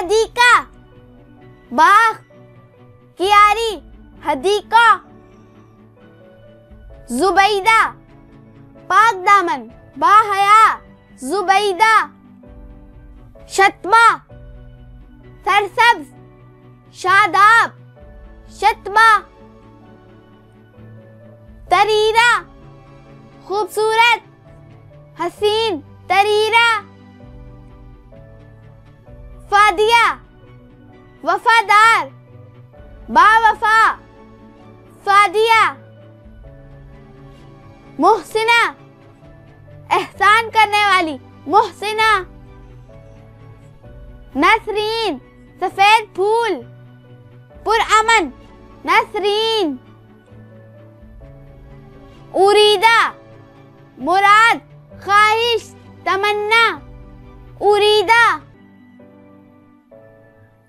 हदीका, बाग, कियारी, हदीका। जुबैदा, पाक दामन, बाहया, जुबैदा। शतबा, सरसब्ज, शादाब, शतबा। तरीरा, खूबसूरत, हसीन, तरीरा। फादिया, वफादार, बावफा, फादिया। मुहसिना, एहसान करने वाली, मुहसिना। नसरीन, सफेद फूल, पुरअमन, नसरीन। उरीदा, मुराद, ख्वाहिश, तमन्ना, उरीदा।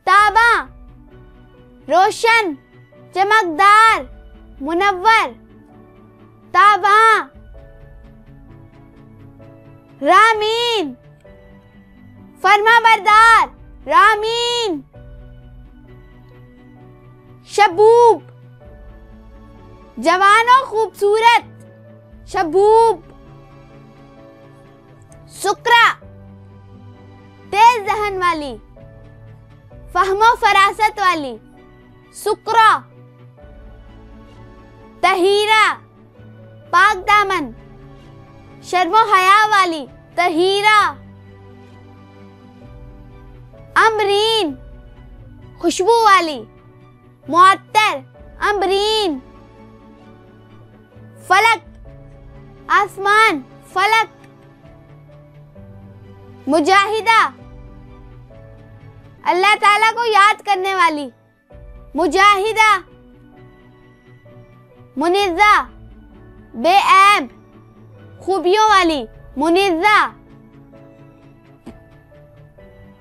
ताबा, रोशन, चमकदार, मुनव्वर, ताबा। रामीन, फरमाबरदार, रामीन। शबूब, जवान और खूबसूरत, शबूब। सुकरा, तेज जहन वाली, फहमो फरासत वाली, सुकरा। तहीरा, पाक दामन, शर्मो हया वाली, तहीरा। अमरीन, खुशबू वाली, मुअत्तर, अमरीन। फलक, आसमान, फलक। मुजाहिदा, अल्लाह ताला को याद करने वाली, मुजाहिदा। मुनिज़्ज़ा, बेऐब, खूबियों वाली, मुनिज़्ज़ा।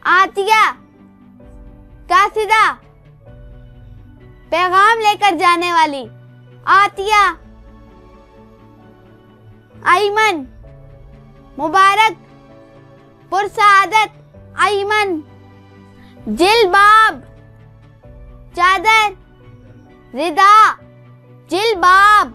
आतिया, कासिदा, पैगाम लेकर जाने वाली, आतिया। अयमन, मुबारक, पुरसादत, अयमन। जिलबाब, चादर, रिदा, जिलबाब।